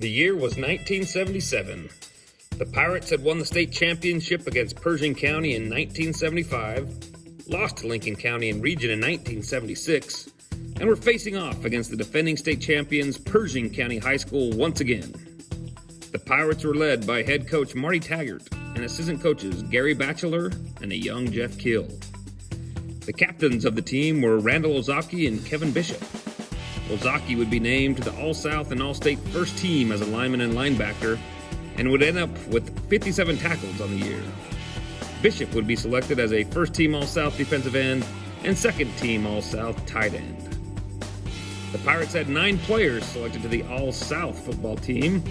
The year was 1977. The Pirates had won the state championship against Pershing County in 1975, lost to Lincoln County in region in 1976, and were facing off against the defending state champions Pershing County High School once again. The Pirates were led by head coach Marty Taggart and assistant coaches Gary Batchelor and a young Jeff Keel. The captains of the team were Randall Ozaki and Kevin Bishop. Ozaki would be named to the All-South and All-State first team as a lineman and linebacker and would end up with 57 tackles on the year. Bishop would be selected as a first-team All-South defensive end and second-team All-South tight end. The Pirates had 9 players selected to the All-South football team,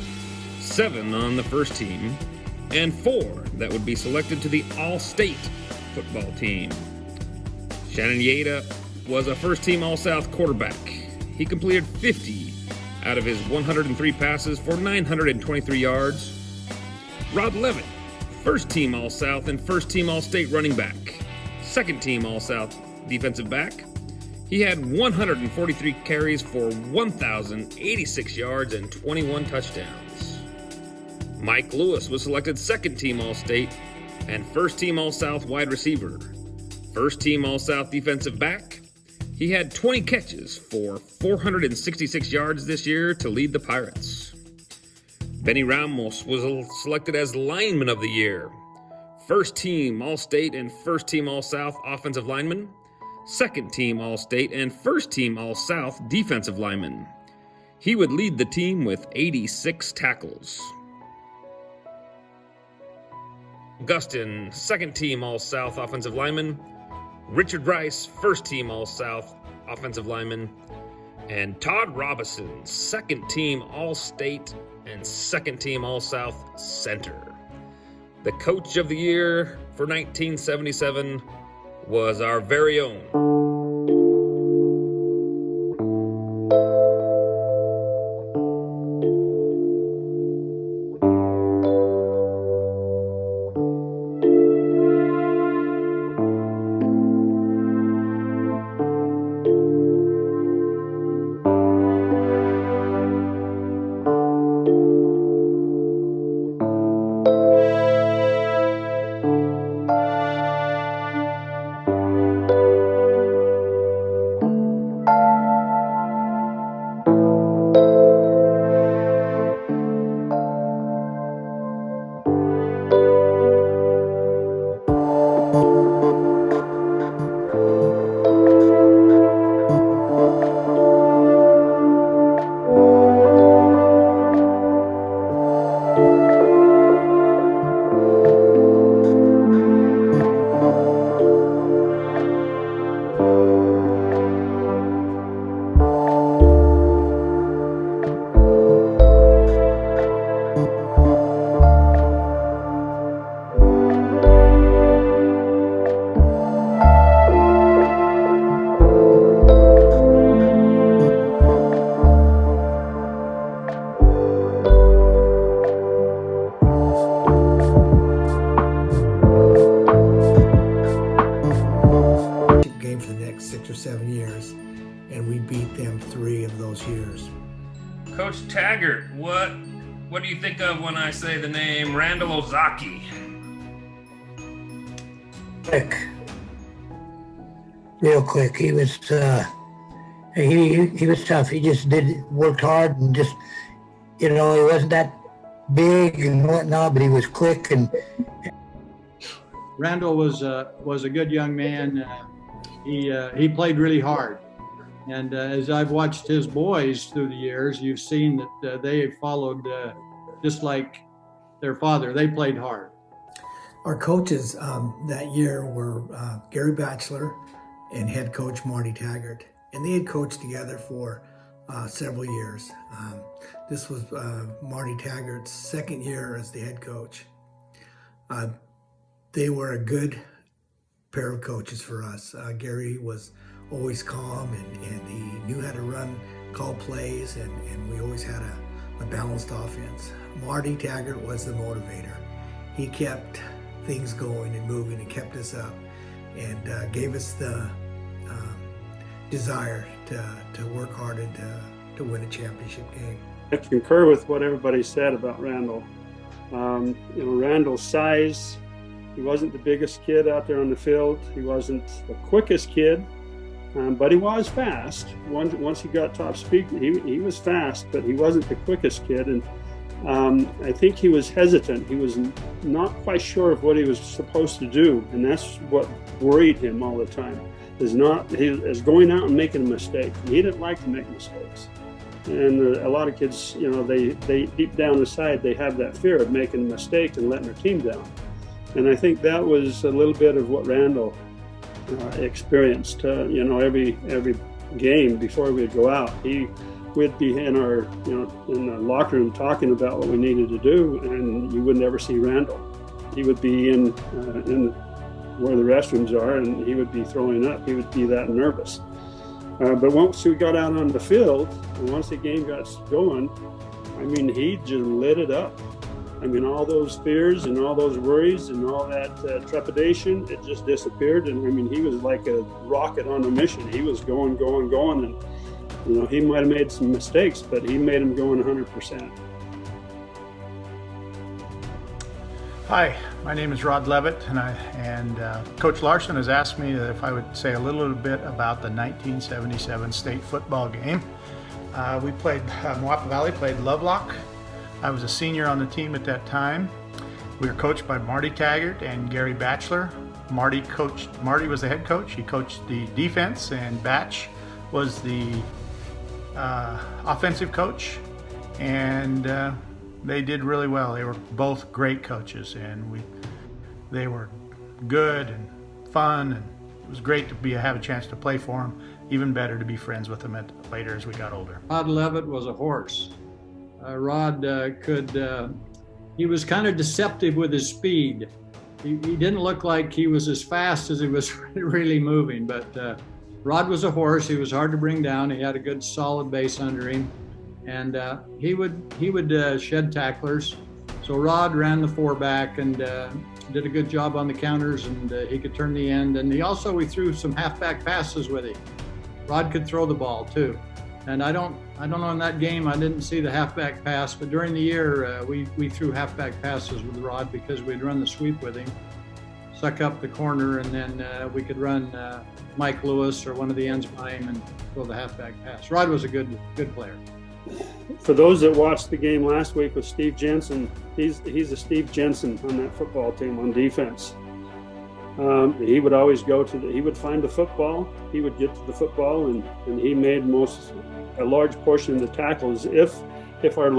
7 on the first team, and 4 that would be selected to the All-State football team. Shannon Yeda was a first-team All-South quarterback. He completed 50 out of his 103 passes for 923 yards. Rod Leavitt, first-team All-South and first-team All-State running back, second-team All-South defensive back. He had 143 carries for 1,086 yards and 21 touchdowns. Mike Lewis was selected second-team All-State and first-team All-South wide receiver, first-team All-South defensive back. He had 20 catches for 466 yards this year to lead the Pirates. Benny Ramos was selected as lineman of the year, first team All-State and first team All-South offensive lineman, second team All-State and first team All-South defensive lineman. He would lead the team with 86 tackles. Gustin, second team All-South offensive lineman, Richard Rice, first-team All-South offensive lineman, and Todd Robison, second-team All-State and second-team All-South center. The coach of the year for 1977 was our very own Coach Taggart, what do you think of when I say the name Randall Ozaki? Quick. Real quick. He was he was tough. He just worked hard and just, he wasn't that big and whatnot, but he was quick. And Randall was a good young man. He played really hard. And as I've watched his boys through the years, you've seen that they followed just like their father. They played hard. Our coaches that year were Gary Batchelor and head coach Marty Taggart. And they had coached together for several years. This was Marty Taggart's second year as the head coach. They were a good pair of coaches for us. Gary was always calm and he knew how to call plays, and we always had a balanced offense. Marty Taggart was the motivator. He kept things going and moving and kept us up and gave us the desire to work hard and to win a championship game. I concur with what everybody said about Randall. Randall's size, he wasn't the biggest kid out there on the field. He wasn't the quickest kid, but he was fast. Once he got top speed, he was fast, but he wasn't the quickest kid. And I think he was hesitant. He was not quite sure of what he was supposed to do, and that's what worried him all the time. Is going out and making a mistake. He didn't like to make mistakes. And a lot of kids, they deep down inside, they have that fear of making a mistake and letting their team down. And I think that was a little bit of what Randall experienced. Every game before we'd go out, we'd be in the locker room talking about what we needed to do, and you would never see Randall. He would be in where the restrooms are, and he would be throwing up. He would be that nervous. But once we got out on the field, and once the game got going, he just lit it up. All those fears and all those worries and all that trepidation, it just disappeared. And he was like a rocket on a mission. He was going, and he might have made some mistakes, but he made them going 100%. Hi, my name is Rod Leavitt, and Coach Larsen has asked me if I would say a little bit about the 1977 state football game. We played, Moapa Valley played Lovelock. I was a senior on the team at that time. We were coached by Marty Taggart and Gary Batchelor. Marty was the head coach. He coached the defense, and Batch was the offensive coach. And they did really well. They were both great coaches, and they were good and fun, and it was great to have a chance to play for them. Even better to be friends with them later as we got older. Rod Leavitt was a horse. Rod he was kind of deceptive with his speed. He didn't look like he was as fast as he was really moving, but Rod was a horse. He was hard to bring down. He had a good solid base under him, and he would shed tacklers. So Rod ran the four back and did a good job on the counters, and he could turn the end. And we threw some halfback passes with him. Rod could throw the ball too. And I don't know, in that game I didn't see the halfback pass, but during the year we threw halfback passes with Rod because we'd run the sweep with him, suck up the corner, and then we could run Mike Lewis or one of the ends by him and throw the halfback pass. Rod was a good player. For those that watched the game last week with Steve Jensen, he's a Steve Jensen on that football team on defense. He would always he would find the football, he would get to the football, and he made a large portion of the tackles. If our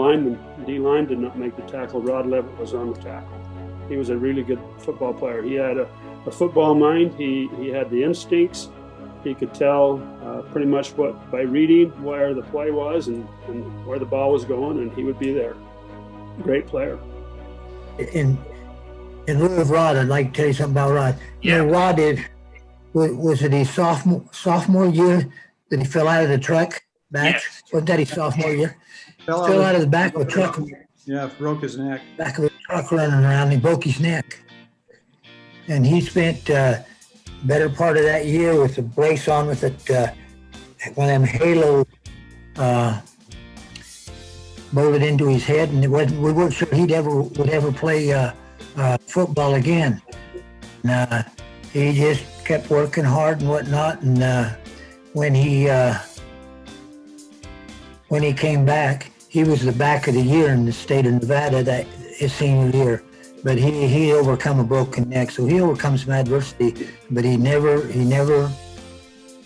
D-line did not make the tackle, Rod Leavitt was on the tackle. He was a really good football player. He had a football mind. He had the instincts. He could tell pretty much by reading where the play was and where the ball was going, and he would be there. Great player. In lieu of Rod, I'd like to tell you something about Rod. Yeah. Rod was it his sophomore year that he fell out of the truck back? Yes. Wasn't that his sophomore year? Fell Out of the back of a truck. Yeah, broke his neck. Back of a truck running around, he broke his neck. And he spent better part of that year with a brace on with one of them halos bolted into his head, and we weren't sure he would ever play football again. And he just kept working hard and whatnot, and when he came back, he was the back of the year in the state of Nevada his senior year. But he overcome a broken neck, so he overcome some adversity, but he never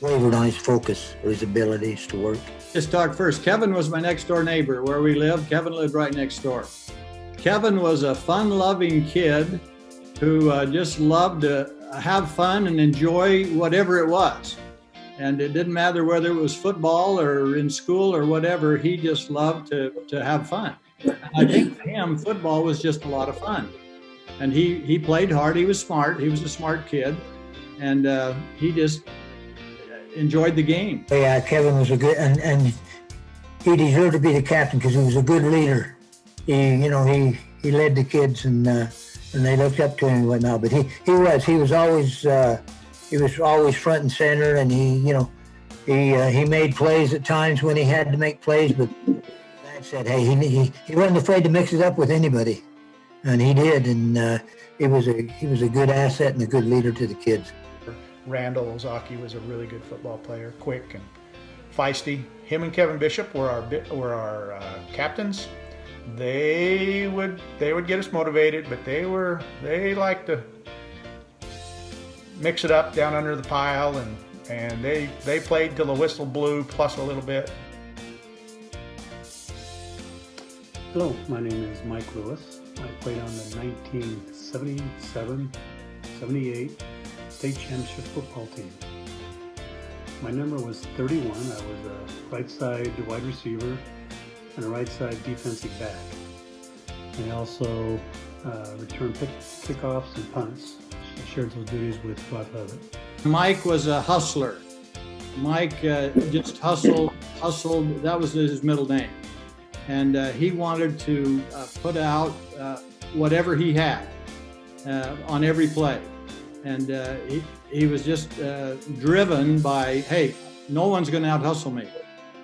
wavered on his focus or his abilities to work. Just talk first. Kevin was my next door neighbor where we lived. Kevin lived right next door. Kevin was a fun-loving kid who just loved to have fun and enjoy whatever it was. And it didn't matter whether it was football or in school or whatever, he just loved to have fun. And I think for him, football was just a lot of fun. And he played hard. He was smart. He was a smart kid. And he just enjoyed the game. Yeah, Kevin was a good, and he deserved to be the captain because he was a good leader. He led the kids, and they looked up to him and whatnot. But he was always front and center, and he made plays at times when he had to make plays. But dad said, hey, he wasn't afraid to mix it up with anybody, and he did, and he was a good asset and a good leader to the kids. Randall Ozaki was a really good football player, quick and feisty. Him and Kevin Bishop were our captains. They would get us motivated, but they liked to mix it up down under the pile, and they played till the whistle blew, plus a little bit. Hello, my name is Mike Lewis. I played on the 1977-78 state championship football team. My number was 31. I was a right side wide receiver and a right side defensive back. I also returned kickoffs and punts. I shared those duties with Todd. Mike was a hustler. Mike just hustled. That was his middle name. And he wanted to put out whatever he had on every play. And he was just driven by, hey, no one's going to out-hustle me.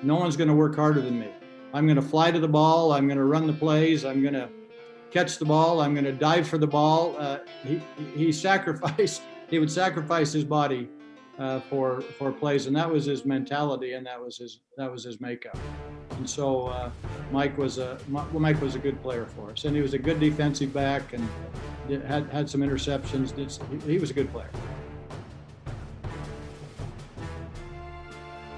No one's going to work harder than me. I'm going to fly to the ball. I'm going to run the plays. I'm going to catch the ball. I'm going to dive for the ball. He would sacrifice his body for plays, and that was his mentality, and that was his makeup. And so Mike was a good player for us, and he was a good defensive back, and had some interceptions. He was a good player.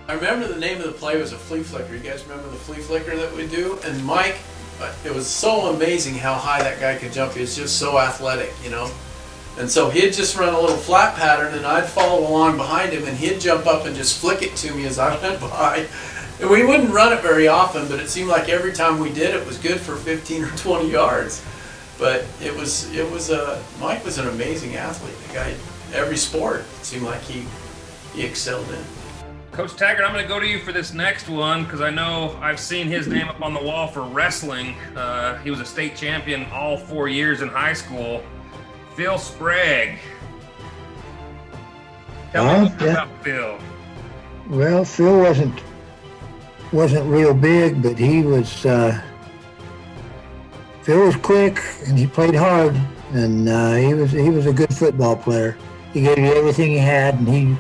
I remember the name of the play was a flea flicker. You guys remember the flea flicker that we do? And Mike, it was so amazing how high that guy could jump. He was just so athletic, you know. And so he'd just run a little flat pattern, and I'd follow along behind him, and he'd jump up and just flick it to me as I went by. And we wouldn't run it very often, but it seemed like every time we did, it was good for 15 or 20 yards. But Mike was an amazing athlete. The guy, every sport, it seemed like he excelled in. Coach Taggart, I'm going to go to you for this next one because I know I've seen his name up on the wall for wrestling. He was a state champion all 4 years in high school. Phil Sprague. Tell me about Phil. Well, Phil wasn't real big, but he was. Phil was quick and he played hard, and he was a good football player. He gave you everything he had, and he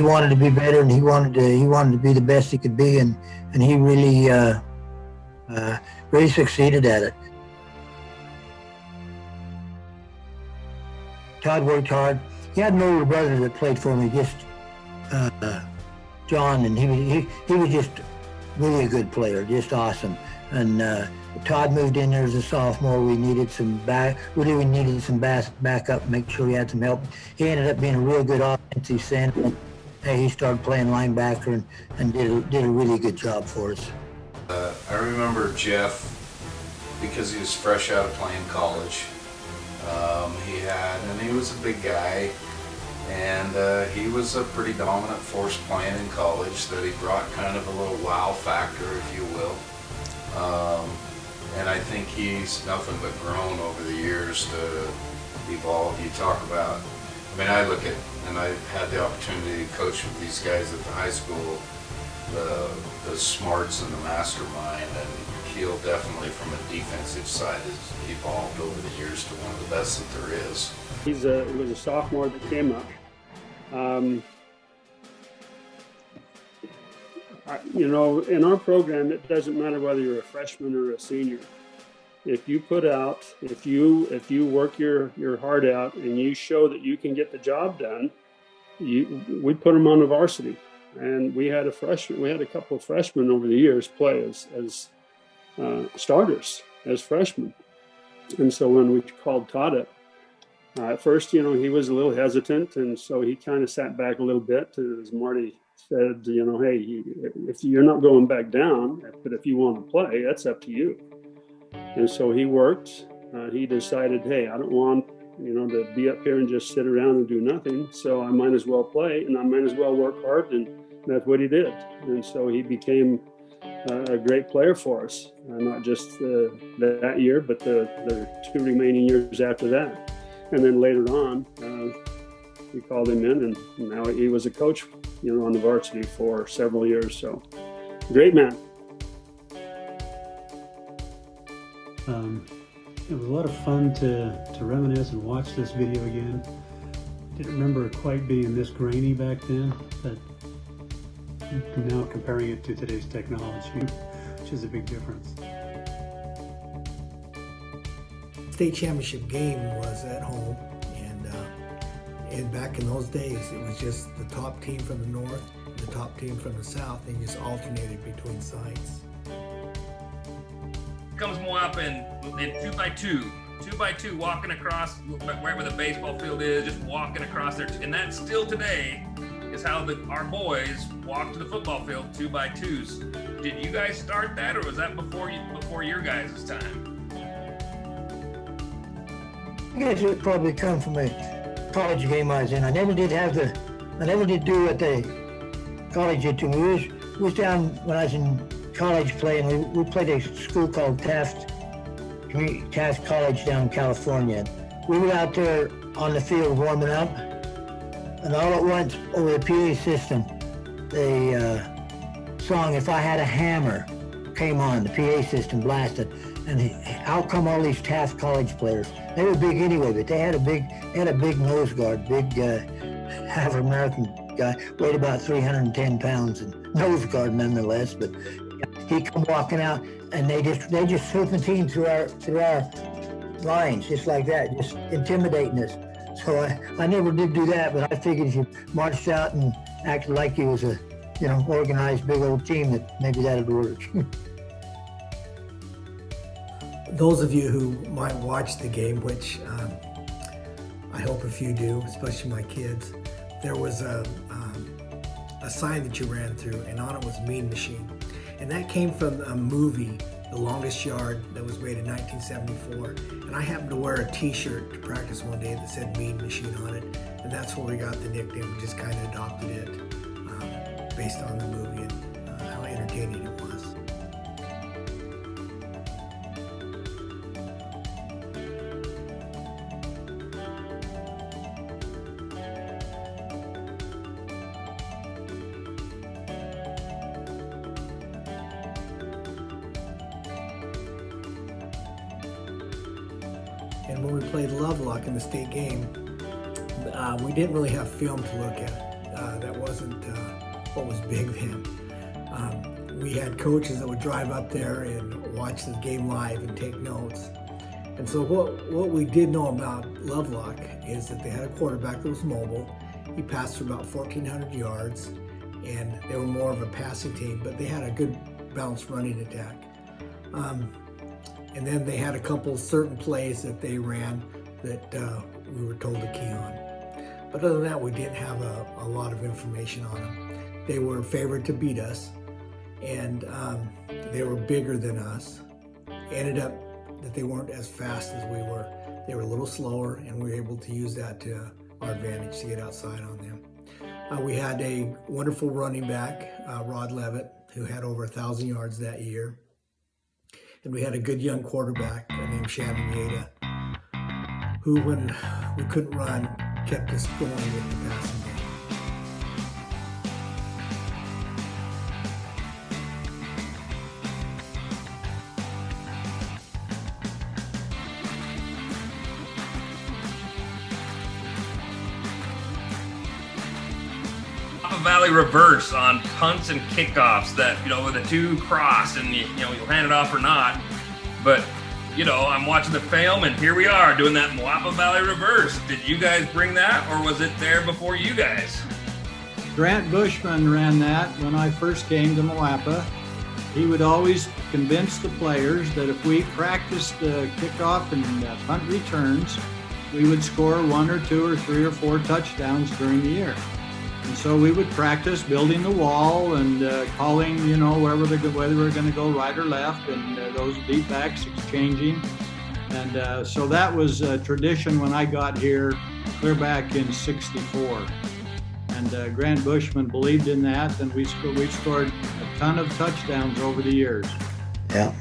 wanted to be better, and he wanted to be the best he could be, and he really succeeded at it. Todd worked hard. He had an older brother that played for me, just John, and he was just really a good player, just awesome. And Todd moved in there as a sophomore. We needed some backup, make sure he had some help. He ended up being a real good offensive center. He started playing linebacker and did a really good job for us. I remember Jeff because he was fresh out of playing college. He was a big guy, and he was a pretty dominant force playing in college that he brought kind of a little wow factor, if you will. And I think he's nothing but grown over the years to evolve. You talk about, I look at, and I had the opportunity to coach with these guys at the high school, the smarts and the mastermind, and Keel definitely from a defensive side has evolved over the years to one of the best that there is. He was a sophomore that came up. In our program, it doesn't matter whether you're a freshman or a senior. If you work your heart out and you show that you can get the job done, we put them on the varsity. And we had a couple of freshmen over the years play as starters as freshmen. And so when we called Todd up, at first, he was a little hesitant, and so he kind of sat back a little bit. As Marty said, hey, if you're not going back down, but if you want to play, that's up to you. And so he worked. He decided, hey, I don't want, to be up here and just sit around and do nothing. So I might as well play, and I might as well work hard, and that's what he did. And so he became a great player for us, not just that year, but the 2 remaining years after that. And then later on, we called him in, and now he was a coach, on the varsity for several years. So, great man. It was a lot of fun to reminisce and watch this video again. Didn't remember it quite being this grainy back then, but now comparing it to today's technology, which is a big difference. State championship game was at home, and back in those days, it was just the top team from the north and the top team from the south, and you just alternated between sides. Comes Moapa in 2x2, 2x2, walking across wherever the baseball field is, just walking across there. And that still today is how our boys walk to the football field, 2x2s. Did you guys start that, or was that before your guys' time? I guess it probably come from a college game I was in. I never did do what the college did to me. We was down when I was in college playing. We played a school called Taft College down in California. We were out there on the field warming up, and all at once over the PA system, the song "If I Had a Hammer" came on. The PA system blasted, and out come all these Taft College players. They were big anyway, but they had a big nose guard, big half-American guy, weighed about 310 pounds, and nose guard nonetheless. But he come walking out, and they just serpentine through our lines, just like that, just intimidating us. So I never did do that, but I figured if you marched out and acted like you was a organized big old team, that maybe that'd work. Those of you who might watch the game, which I hope a few do, especially my kids, there was a sign that you ran through, and on it was Mean Machine. And that came from a movie, The Longest Yard, that was made in 1974. And I happened to wear a t-shirt to practice one day that said Mean Machine on it. And that's where we got the nickname. We just kind of adopted it based on the movie and how entertaining it was. And when we played Lovelock in the state game, we didn't really have film to look at. That wasn't what was big then. We had coaches that would drive up there and watch the game live and take notes. And so what we did know about Lovelock is that they had a quarterback that was mobile. He passed for about 1,400 yards, and they were more of a passing team, but they had a good balanced running attack. And then they had a couple certain plays that they ran that we were told to key on. But other than that, we didn't have a lot of information on them. They were favored to beat us, and they were bigger than us. Ended up that they weren't as fast as we were. They were a little slower, and we were able to use that to our advantage to get outside on them. We had a wonderful running back, Rod Leavitt, who had over 1,000 yards that year. And we had a good young quarterback named Shannon Yeda, who, when we couldn't run, kept us going with the passing game. Valley reverse on punts and kickoffs that, with a 2 cross, and you'll hand it off or not. But, I'm watching the film, and here we are doing that Moapa Valley reverse. Did you guys bring that, or was it there before you guys? Grant Bushman ran that when I first came to Moapa. He would always convince the players that if we practiced kickoff and punt returns, we would score 1 or 2 or 3 or 4 touchdowns during the year. And so we would practice building the wall and calling, whether we're going to go right or left, and those beat backs exchanging. And so that was a tradition when I got here, clear back in '64. And Grant Bushman believed in that, and we scored a ton of touchdowns over the years. Yeah.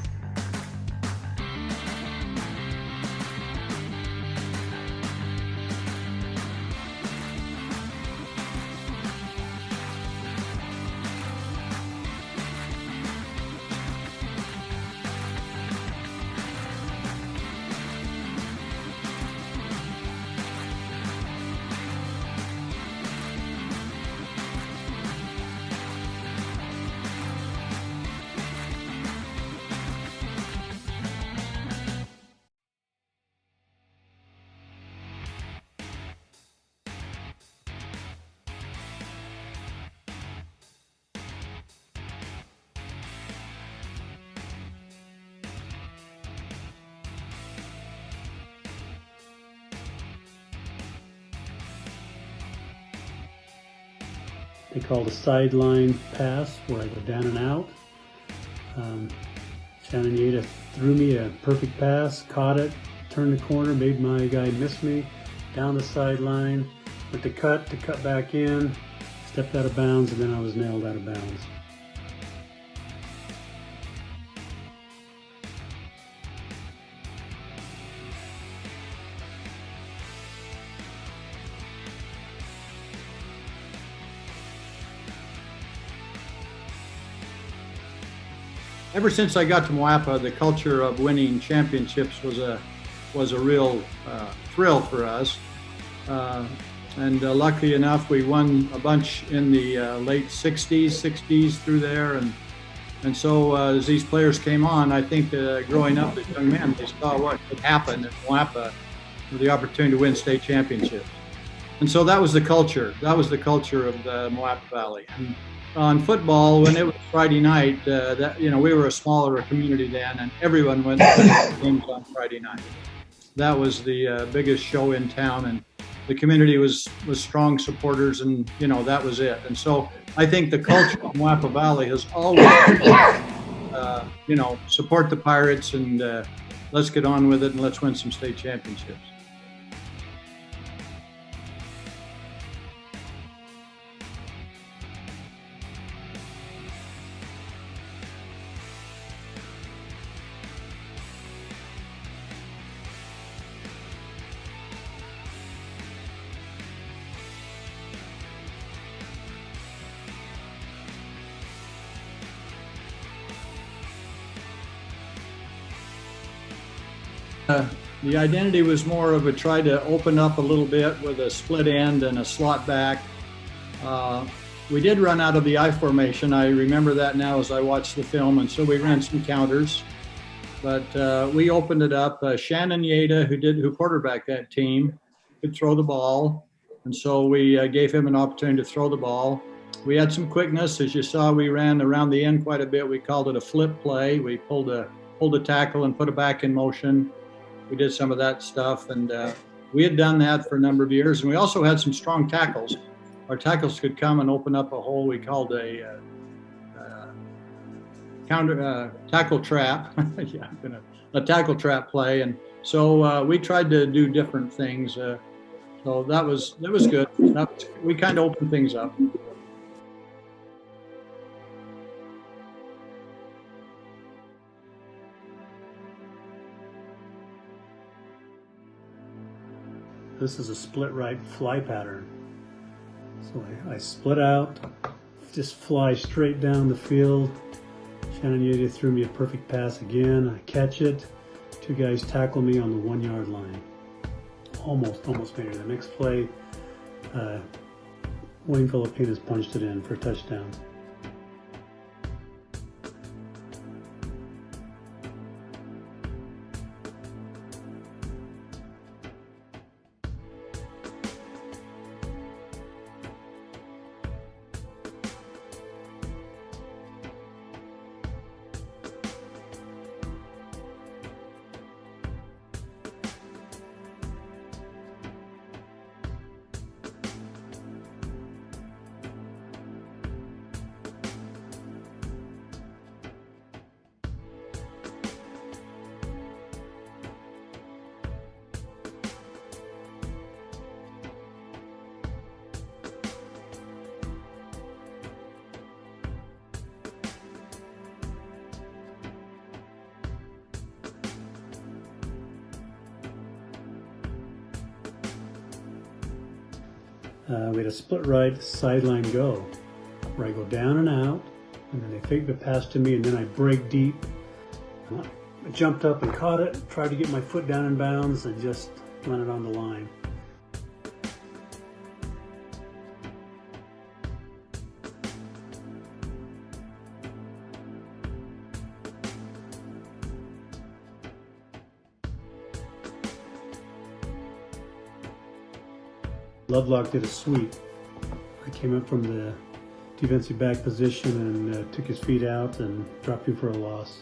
they called a sideline pass where I go down and out. Shannon Yeda threw me a perfect pass, caught it, turned the corner, made my guy miss me, down the sideline, went to cut back in, stepped out of bounds, and then I was nailed out of bounds. Ever since I got to Moapa, the culture of winning championships was a real thrill for us. And luckily enough, we won a bunch in the late 60s through there. And so as these players came on, I think growing up as young men, they saw what could happen at Moapa with the opportunity to win state championships. And so that was the culture. That was the culture of the Moapa Valley. And on football, when it was Friday night, we were a smaller community then, and everyone went to games on Friday night. That was the biggest show in town, and the community was strong supporters, and that was it. And so I think the culture of Moapa Valley has always, support the Pirates, and let's get on with it, and let's win some state championships. The identity was more of a try to open up a little bit with a split end and a slot back. We did run out of the I formation. I remember that now as I watched the film, and so we ran some counters. But we opened it up. Shannon Yeda, who quarterbacked that team, could throw the ball, and so we gave him an opportunity to throw the ball. We had some quickness. As you saw, we ran around the end quite a bit. We called it a flip play. We pulled a tackle and put it back in motion. We did some of that stuff, and we had done that for a number of years. And we also had some strong tackles. Our tackles could come and open up a hole we called a tackle trap. A tackle trap play. And so we tried to do different things. So that was good. We kind of opened things up. This is a split right fly pattern. So I split out, just fly straight down the field. Shannon Yeda threw me a perfect pass again. I catch it. Two guys tackle me on the 1 yard line. Almost made it. The next play, Wayne Filipinas punched it in for a touchdown. We had a split right sideline go, where I go down and out, and then they fake the pass to me, and then I break deep. I jumped up and caught it, tried to get my foot down in bounds, and just landed on the line. Lovelock did a sweep. I came up from the defensive back position and took his feet out and dropped him for a loss.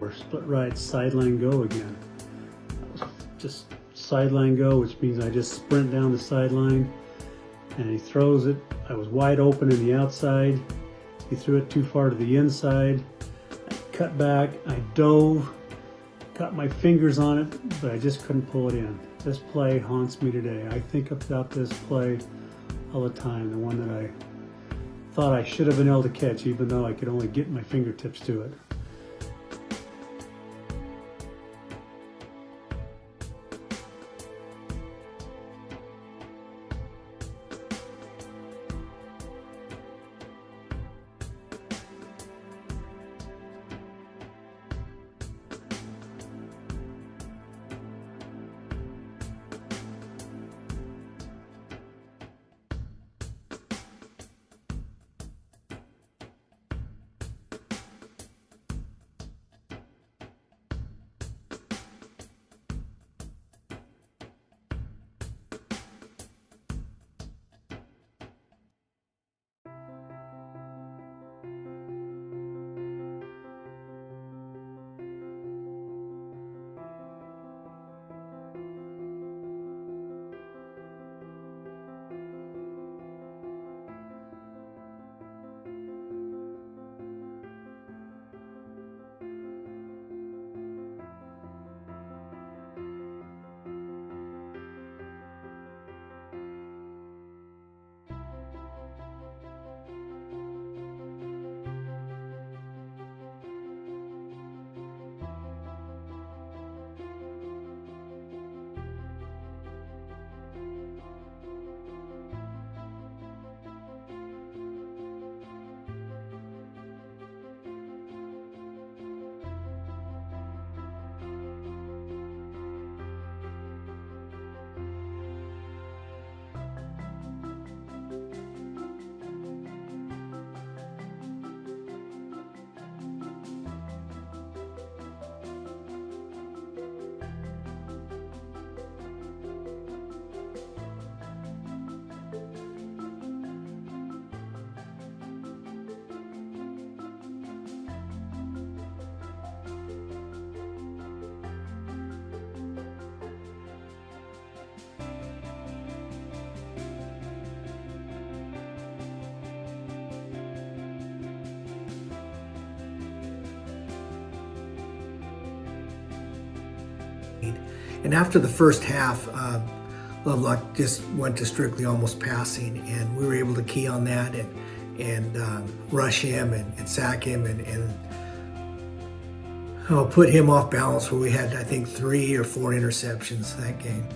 Or split right sideline go again. Just sideline go, which means I just sprint down the sideline and he throws it. I was wide open in the outside. He threw it too far to the inside. I cut back, I dove, got my fingers on it, but I just couldn't pull it in. This play haunts me today. I think about this play all the time, the one that I thought I should have been able to catch, even though I could only get my fingertips to it. And after the first half, Lovelock just went to strictly almost passing, and we were able to key on that and rush him and sack him and put him off balance, where we had, I think, 3 or 4 interceptions that game.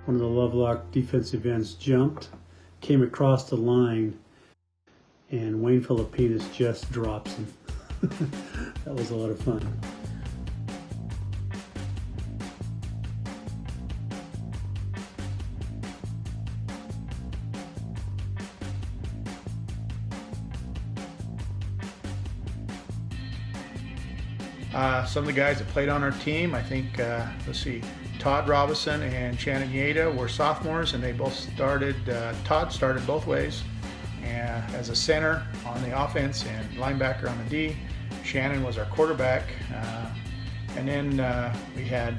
One of the Lovelock defensive ends jumped, came across the line, and Wayne Filipinas just drops him. That was a lot of fun. Some of the guys that played on our team, I think, let's see, Todd, Robison, and Shannon Yeda were sophomores, and they both started, Todd started both ways, and as a center on the offense and linebacker on the D. Shannon was our quarterback. And then we had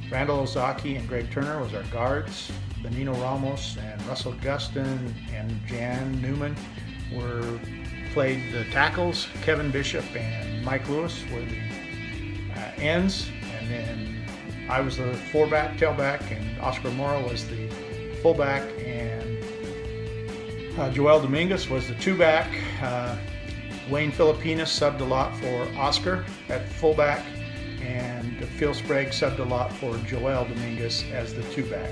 Randall, Ozaki, and Greg Turner was our guards. Benino Ramos and Russell Gustin and Jan Newman played the tackles. Kevin Bishop and Mike Lewis were the ends, and then I was the tailback, and Oscar Mora was the fullback, and Joel Dominguez was the two-back. Wayne Filipinas subbed a lot for Oscar at fullback, and Phil Sprague subbed a lot for Joel Dominguez as the two-back.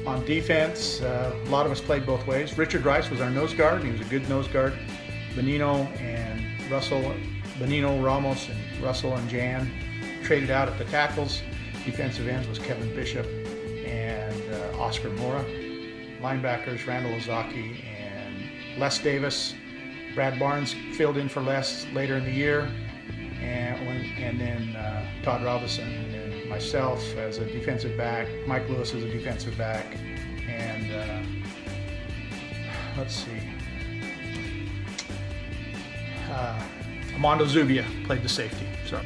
On defense, a lot of us played both ways. Richard Rice was our nose guard. He was a good nose guard. Benino Ramos and Russell and Jan traded out at the tackles. Defensive ends was Kevin Bishop and Oscar Mora. Linebackers, Randall Ozaki and Les Davis. Brad Barnes filled in for Les later in the year. And then Todd Robison and myself as a defensive back. Mike Lewis as a defensive back. And let's see. Armando Zubia played the safety. So.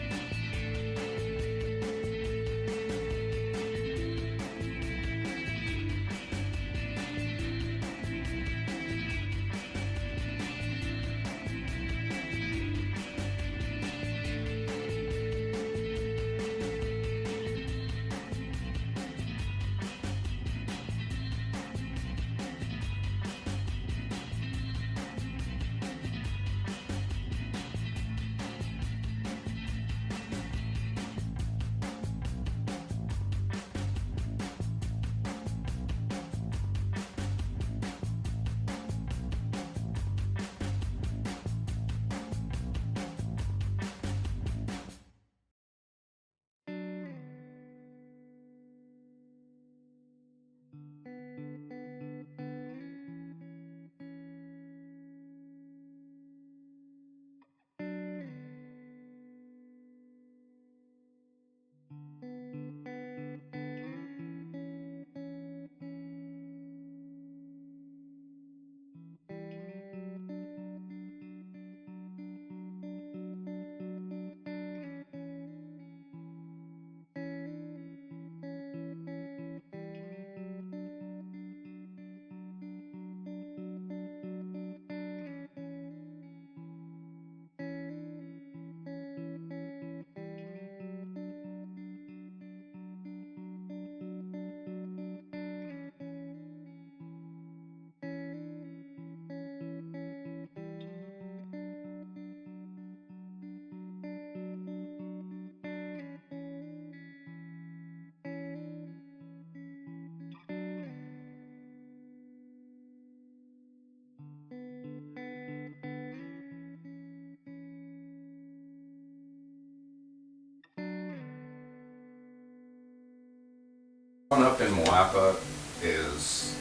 Growing up in Moapa is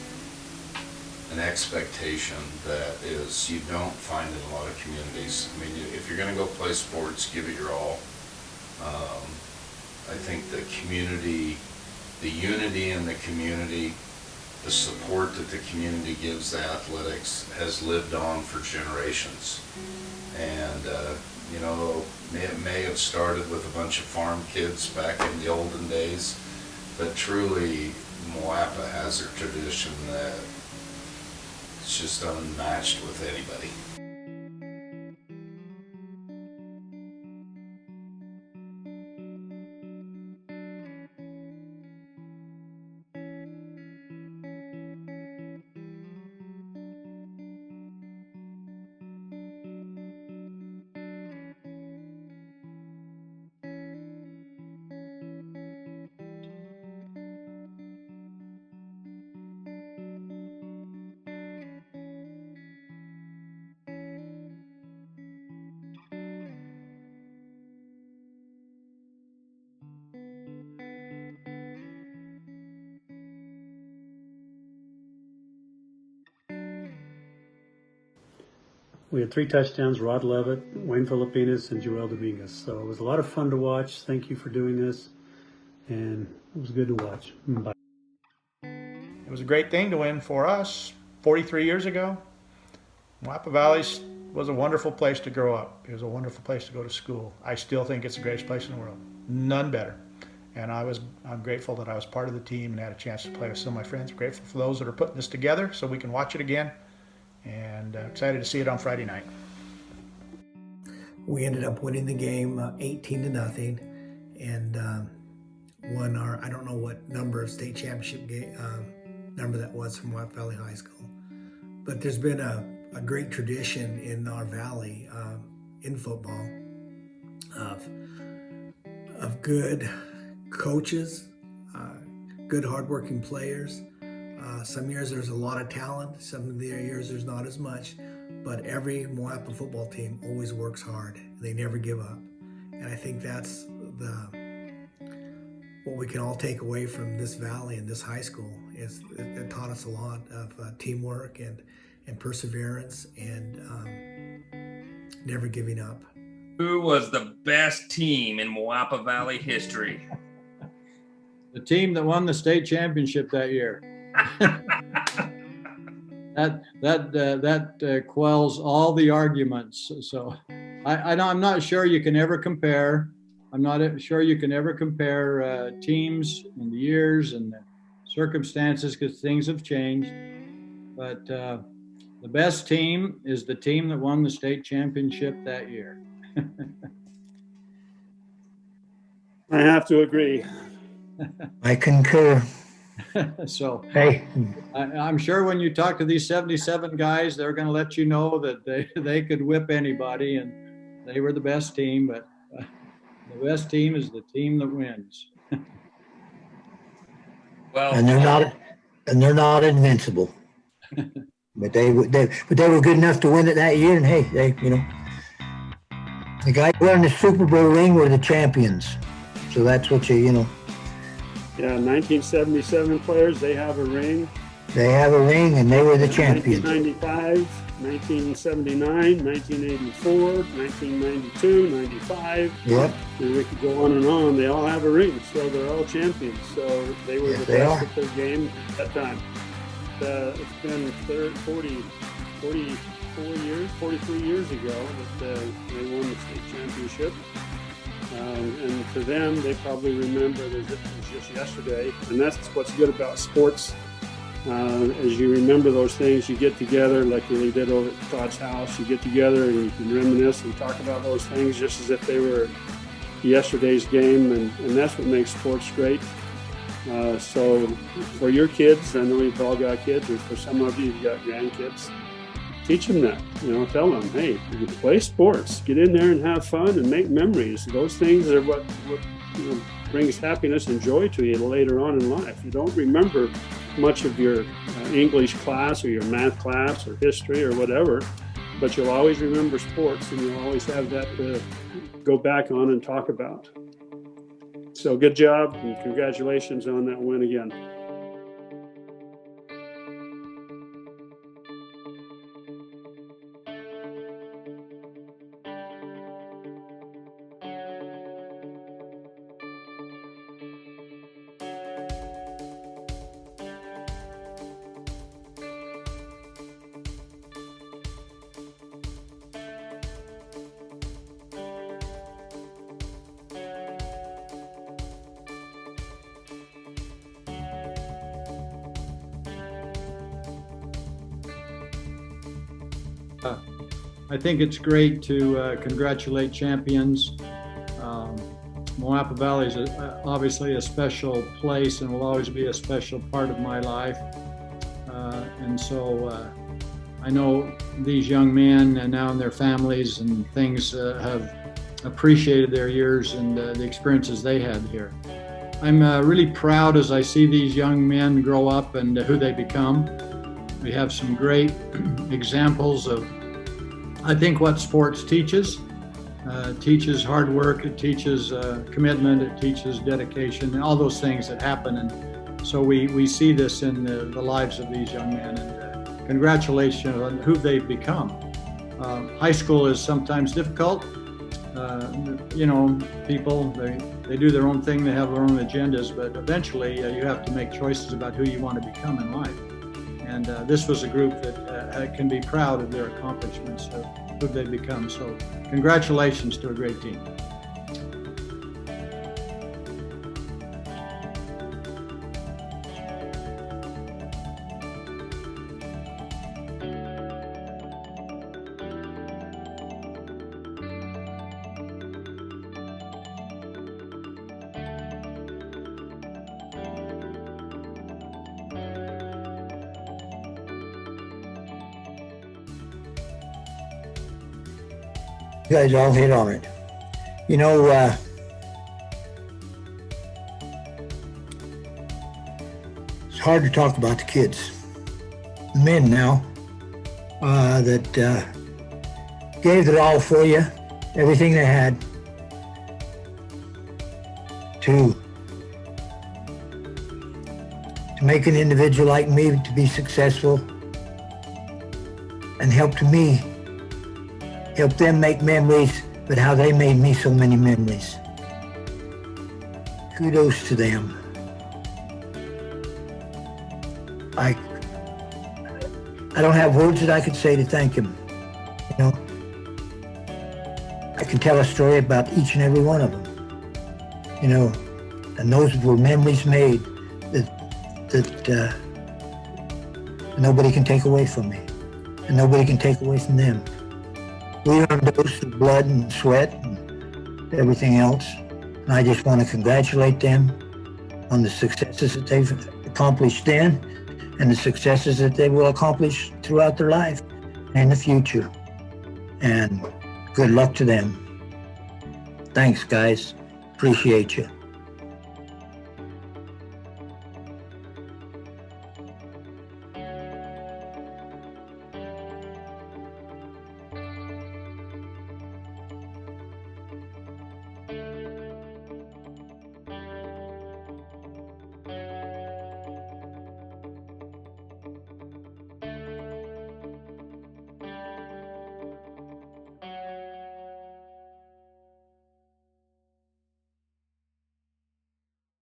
an expectation that you don't find in a lot of communities. I mean, if you're going to go play sports, give it your all. I think the community, the unity in the community, the support that the community gives the athletics has lived on for generations. And, you know, it may have started with a bunch of farm kids back in the olden days, but truly Moapa has a tradition that it's just unmatched with anybody. We had 3 touchdowns, Rod Leavitt, Wayne Filipinas, and Joel Dominguez. So it was a lot of fun to watch. Thank you for doing this. And it was good to watch. Bye. It was a great thing to win for us 43 years ago. Moapa Valley was a wonderful place to grow up. It was a wonderful place to go to school. I still think it's the greatest place in the world. None better. And I'm grateful that I was part of the team and had a chance to play with some of my friends. I'm grateful for those that are putting this together so we can watch it again. And excited to see it on Friday night. We ended up winning the game 18-0 and won our, I don't know what number of state championship game, number that was from Moapa Valley High School. But there's been a great tradition in our valley in football of good coaches, good hardworking players. Some years there's a lot of talent, some of the years there's not as much, but every Moapa football team always works hard. They never give up. And I think that's what we can all take away from this valley and this high school is it taught us a lot of teamwork and perseverance and never giving up. Who was the best team in Moapa Valley history? The team that won the state championship that year. that quells all the arguments. So I'm not sure you can ever compare. I'm not sure you can ever compare teams and the years and the circumstances because things have changed. But the best team is the team that won the state championship that year. I have to agree. I concur. So Hey, I'm sure when you talk to these 77 guys, they're going to let you know that they could whip anybody and they were the best team, but the best team is the team that wins. Well, and they're not invincible. But they were good enough to win it that year. And hey, the guys wearing the Super Bowl ring were the champions. So that's what Yeah, 1977 players, they have a ring. They have a ring and they were the champions. 1995, 1979, 1984, 1992, 95. Yep. And we could go on and on. They all have a ring, so they're all champions. So they were Yes, the they best are. at their game at that time. It's been 43 years ago that they won the state championship. And for them, they probably remember it was just yesterday. And that's what's good about sports. As you remember those things, you get together like we did over at Todd's house. You get together and you can reminisce and talk about those things just as if they were yesterday's game. And that's what makes sports great. So for your kids, I know you've all got kids, and for some of you, you've got grandkids. Teach them that, tell them, hey, you play sports, get in there and have fun and make memories. Those things are what brings happiness and joy to you later on in life. You don't remember much of your English class or your math class or history or whatever, but you'll always remember sports and you'll always have that to go back on and talk about. So good job and congratulations on that win again. I think it's great to congratulate champions. Moapa Valley is obviously a special place and will always be a special part of my life. And so I know these young men and now and their families and things have appreciated their years and the experiences they had here. I'm really proud as I see these young men grow up and who they become. We have some great examples of, I think, what sports teaches. It teaches hard work, it teaches commitment, it teaches dedication, and all those things that happen. And so we see this in the lives of these young men. And congratulations on who they've become. High school is sometimes difficult. You know, people, they do their own thing, they have their own agendas, but eventually you have to make choices about who you want to become in life. And this was a group that can be proud of their accomplishments, of who they've become. So congratulations to a great team. You guys all hit on it. You know, it's hard to talk about the kids, the men now, that gave it all for you, everything they had to make an individual like me to be successful and help them make memories, but how they made me so many memories. Kudos to them. I don't have words that I could say to thank them. You know, I can tell a story about each and every one of them. You know, and those were memories made that nobody can take away from me, and nobody can take away from them. We earned those through blood and sweat and everything else. And I just want to congratulate them on the successes that they've accomplished then and the successes that they will accomplish throughout their life and in the future. And good luck to them. Thanks, guys. Appreciate you.